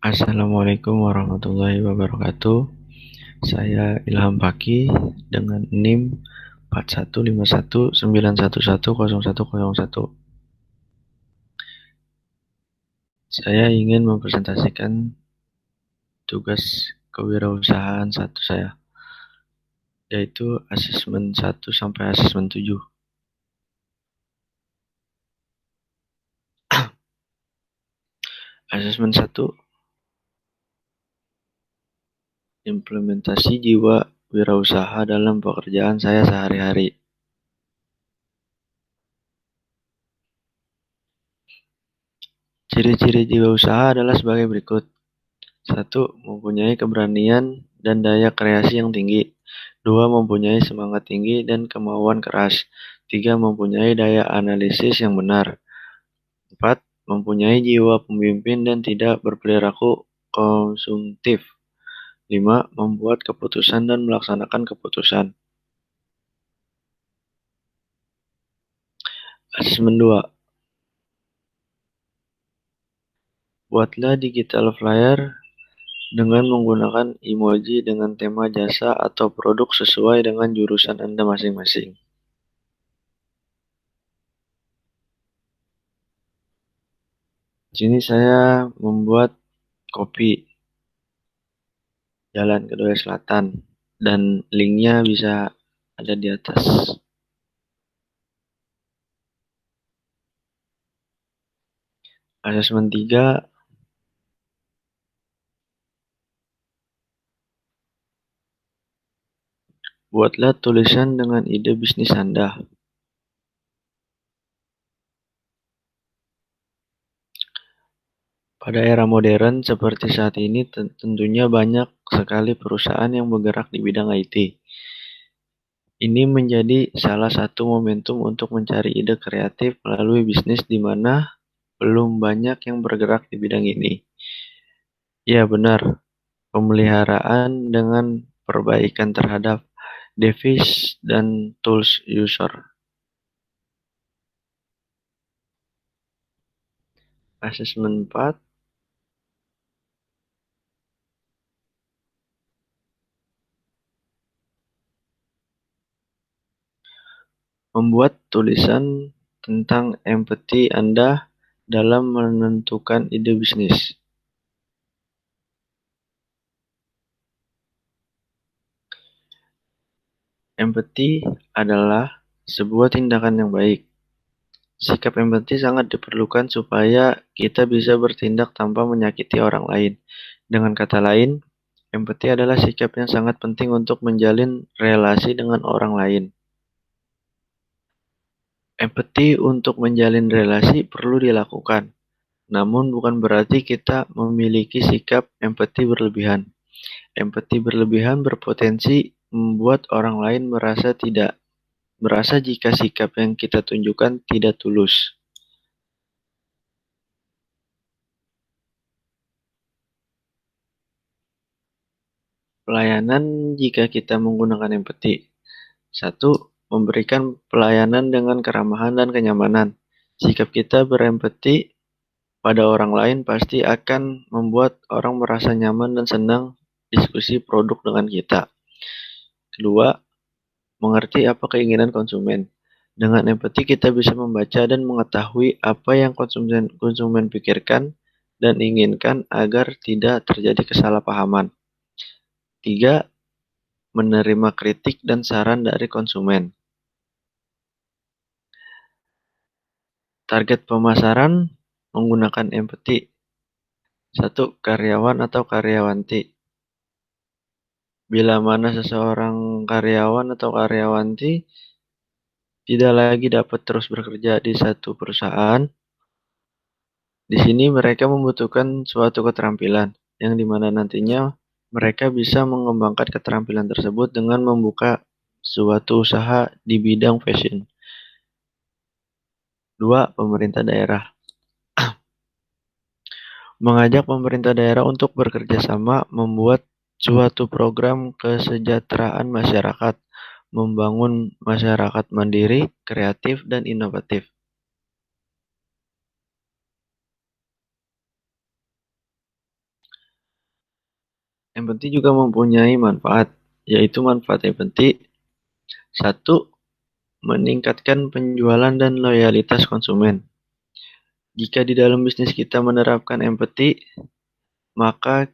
Assalamualaikum warahmatullahi wabarakatuh. Saya Ilham Paki dengan NIM 415191110101. Saya ingin mempresentasikan tugas kewirausahaan satu saya, yaitu asesmen 1 sampai asesmen 7. Asesmen 1, implementasi jiwa wirausaha dalam pekerjaan saya sehari-hari. Ciri-ciri jiwa usaha adalah sebagai berikut. 1. Mempunyai keberanian dan daya kreasi yang tinggi. 2. Mempunyai semangat tinggi dan kemauan keras. 3. Mempunyai daya analisis yang benar. 4. Mempunyai jiwa pemimpin dan tidak berperilaku konsumtif. 5. Membuat keputusan dan melaksanakan keputusan. Asesmen 2. Buatlah digital flyer dengan menggunakan emoji dengan tema jasa atau produk sesuai dengan jurusan Anda masing-masing. Di sini saya membuat kopi Jalan Kedoya Selatan dan linknya bisa ada di atas. Asesmen 3, buatlah tulisan dengan ide bisnis Anda. Pada era modern seperti saat ini tentunya banyak sekali perusahaan yang bergerak di bidang IT. Ini menjadi salah satu momentum untuk mencari ide kreatif melalui bisnis di mana belum banyak yang bergerak di bidang ini. Ya benar, pemeliharaan dengan perbaikan terhadap device dan tools user. Asesmen 4, membuat tulisan tentang empati Anda dalam menentukan ide bisnis. Empati adalah sebuah tindakan yang baik. Sikap empati sangat diperlukan supaya kita bisa bertindak tanpa menyakiti orang lain. Dengan kata lain, empati adalah sikap yang sangat penting untuk menjalin relasi dengan orang lain. Empati untuk menjalin relasi perlu dilakukan, namun bukan berarti kita memiliki sikap empati berlebihan. Empati berlebihan berpotensi membuat orang lain merasa jika sikap yang kita tunjukkan tidak tulus. Pelayanan jika kita menggunakan empati. 1. Memberikan pelayanan dengan keramahan dan kenyamanan. Sikap kita berempati pada orang lain pasti akan membuat orang merasa nyaman dan senang diskusi produk dengan kita. Kedua, mengerti apa keinginan konsumen. Dengan empati kita bisa membaca dan mengetahui apa yang konsumen pikirkan dan inginkan agar tidak terjadi kesalahpahaman. 3. Menerima kritik dan saran dari konsumen. Target pemasaran menggunakan empati. 1. Karyawan atau karyawanti. Bila mana seseorang karyawan atau karyawanti tidak lagi dapat terus bekerja di satu perusahaan, di sini mereka membutuhkan suatu keterampilan, yang dimana nantinya mereka bisa mengembangkan keterampilan tersebut dengan membuka suatu usaha di bidang fashion. 2. Pemerintah daerah. Mengajak pemerintah daerah untuk bekerja sama membuat suatu program kesejahteraan masyarakat, membangun masyarakat mandiri, kreatif, dan inovatif. empati juga mempunyai manfaat, yaitu manfaat empati. Satu, meningkatkan penjualan dan loyalitas konsumen. Jika di dalam bisnis kita menerapkan empati, maka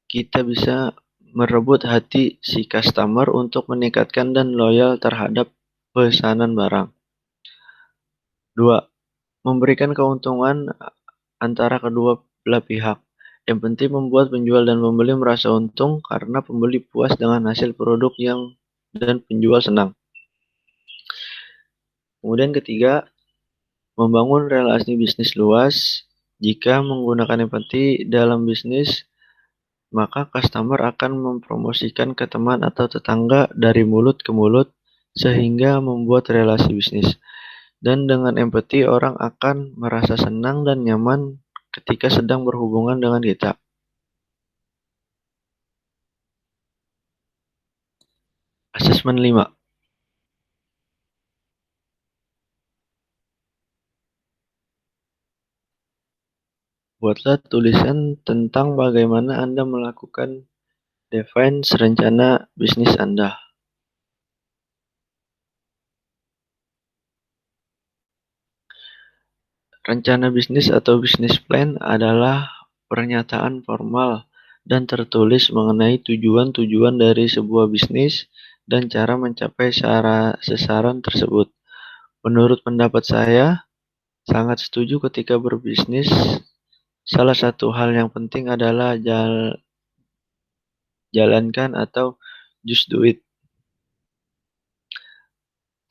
kita bisa merebut hati si customer untuk meningkatkan dan loyal terhadap pesanan barang. Dua, memberikan keuntungan antara kedua belah pihak. Yang penting membuat penjual dan pembeli merasa untung karena pembeli puas dengan hasil produk dan penjual senang. Kemudian ketiga, membangun relasi bisnis luas. Jika menggunakan empati dalam bisnis, maka customer akan mempromosikan ke teman atau tetangga dari mulut ke mulut sehingga membuat relasi bisnis. Dan dengan empati orang akan merasa senang dan nyaman ketika sedang berhubungan dengan kita. Asesmen 5. Buatlah tulisan tentang bagaimana Anda melakukan defense rencana bisnis Anda. Rencana bisnis atau business plan adalah pernyataan formal dan tertulis mengenai tujuan-tujuan dari sebuah bisnis dan cara mencapai sasaran tersebut. Menurut pendapat saya, sangat setuju ketika berbisnis. Salah satu hal yang penting adalah jalankan atau just do it.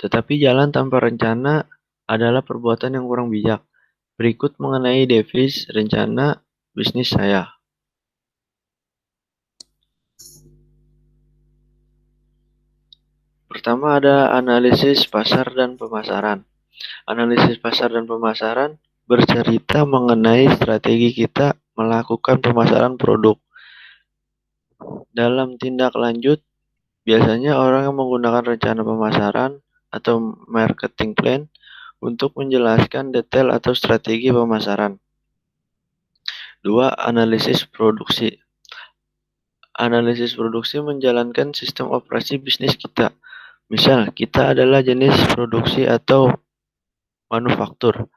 Tetapi jalan tanpa rencana adalah perbuatan yang kurang bijak. Berikut mengenai definisi rencana bisnis saya. Pertama ada analisis pasar dan pemasaran. Analisis pasar dan pemasaran bercerita mengenai strategi kita melakukan pemasaran produk. Dalam tindak lanjut, biasanya orang yang menggunakan rencana pemasaran atau marketing plan untuk menjelaskan detail atau strategi pemasaran. 2. Analisis produksi. Analisis produksi menjalankan sistem operasi bisnis kita. Misal, kita adalah jenis produksi atau manufaktur.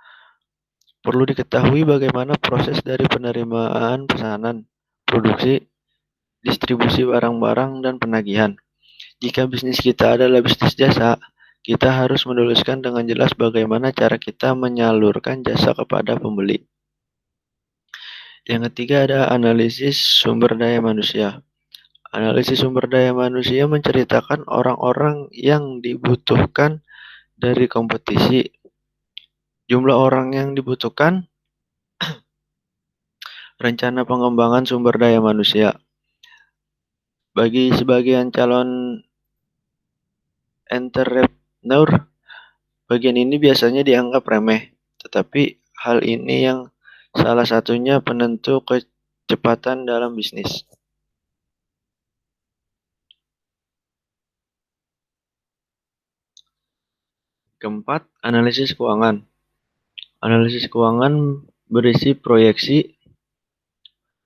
Perlu diketahui bagaimana proses dari penerimaan pesanan, produksi, distribusi barang-barang, dan penagihan. Jika bisnis kita adalah bisnis jasa, kita harus menuliskan dengan jelas bagaimana cara kita menyalurkan jasa kepada pembeli. Yang ketiga ada analisis sumber daya manusia. Analisis sumber daya manusia menceritakan orang-orang yang dibutuhkan dari kompetisi, jumlah orang yang dibutuhkan, rencana pengembangan sumber daya manusia. Bagi sebagian calon entrepreneur, bagian ini biasanya dianggap remeh, tetapi hal ini yang salah satunya penentu kecepatan dalam bisnis. Keempat, analisis keuangan. Analisis keuangan berisi proyeksi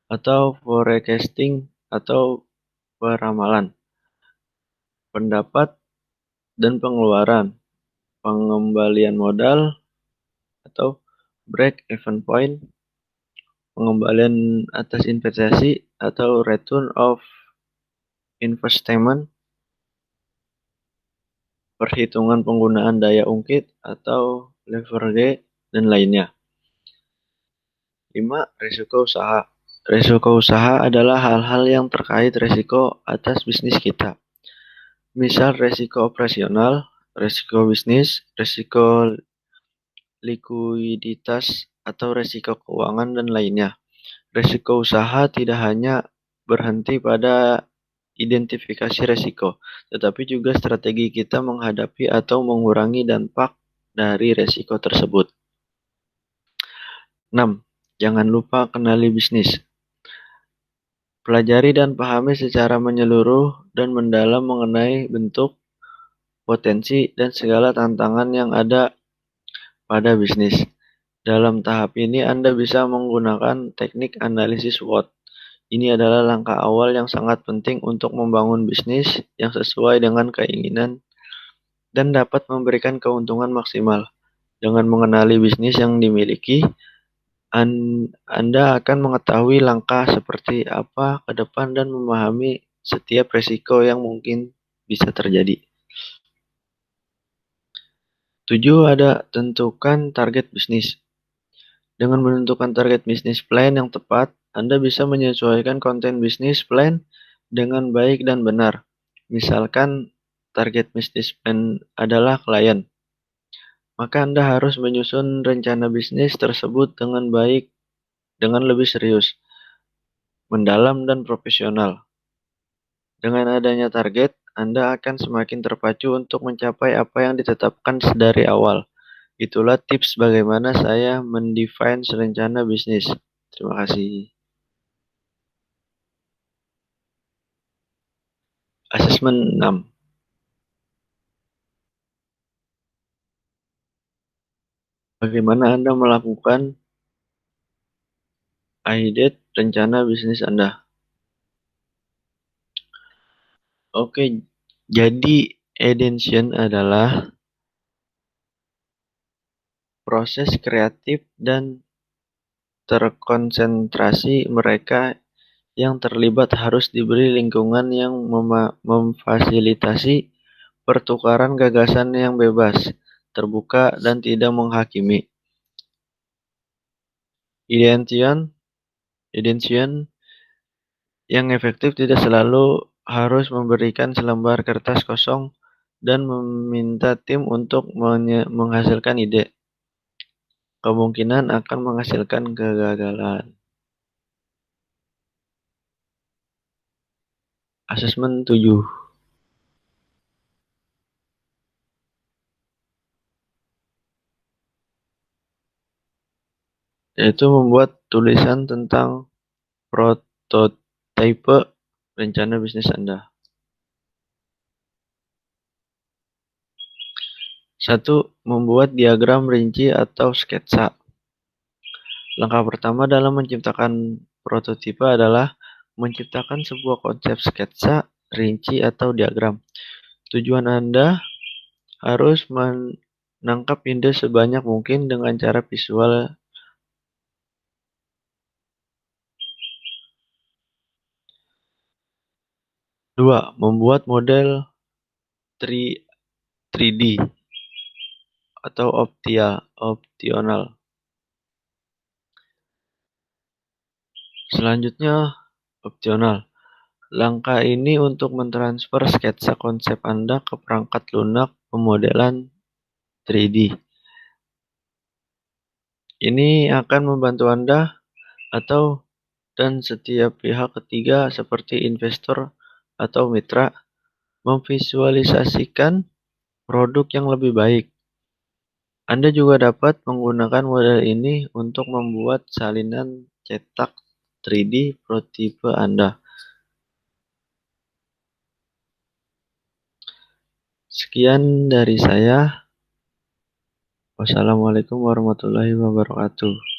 atau forecasting atau peramalan, pendapat dan pengeluaran, pengembalian modal atau break-even point, pengembalian atas investasi atau return of investment, perhitungan penggunaan daya ungkit atau leverage, dan lainnya. 5. Risiko usaha. Risiko usaha adalah hal-hal yang terkait risiko atas bisnis kita. Misal risiko operasional, risiko bisnis, risiko likuiditas, atau risiko keuangan dan lainnya. Risiko usaha tidak hanya berhenti pada identifikasi risiko, tetapi juga strategi kita menghadapi atau mengurangi dampak dari risiko tersebut. 6. Jangan lupa kenali bisnis. Pelajari dan pahami secara menyeluruh dan mendalam mengenai bentuk, potensi, dan segala tantangan yang ada pada bisnis. Dalam tahap ini Anda bisa menggunakan teknik analisis SWOT Ini adalah langkah awal yang sangat penting untuk membangun bisnis yang sesuai dengan keinginan dan dapat memberikan keuntungan maksimal. Dengan mengenali bisnis yang dimiliki, Anda akan mengetahui langkah seperti apa ke depan dan memahami setiap resiko yang mungkin bisa terjadi. 7. Ada tentukan target bisnis. Dengan menentukan target bisnis plan yang tepat, Anda bisa menyesuaikan konten bisnis plan dengan baik dan benar. Misalkan target bisnis plan adalah klien, maka Anda harus menyusun rencana bisnis tersebut dengan baik, dengan lebih serius, mendalam, dan profesional. Dengan adanya target, Anda akan semakin terpacu untuk mencapai apa yang ditetapkan dari awal. Itulah tips bagaimana saya mendefine rencana bisnis. Terima kasih. Asesmen 6. Bagaimana Anda melakukan IDET rencana bisnis Anda? Oke, jadi Attention adalah proses kreatif dan terkonsentrasi mereka yang terlibat harus diberi lingkungan yang memfasilitasi pertukaran gagasan yang bebas, terbuka, dan tidak menghakimi. Attention yang efektif tidak selalu harus memberikan selembar kertas kosong dan meminta tim untuk menghasilkan ide. Kemungkinan akan menghasilkan kegagalan. Asesmen 7. Yaitu membuat tulisan tentang prototipe rencana bisnis Anda. 1. Membuat diagram rinci atau sketsa. Langkah pertama dalam menciptakan prototipe adalah menciptakan sebuah konsep sketsa, rinci, atau diagram. Tujuan Anda harus menangkap ide sebanyak mungkin dengan cara visual. 2. Membuat model 3D atau optional. Selanjutnya, opsional. Langkah ini untuk mentransfer sketsa konsep Anda ke perangkat lunak pemodelan 3D. Ini akan membantu Anda dan setiap pihak ketiga seperti investor atau mitra memvisualisasikan produk yang lebih baik. Anda juga dapat menggunakan model ini untuk membuat salinan cetak 3D prototipe Anda. Sekian dari saya. Wassalamualaikum warahmatullahi wabarakatuh.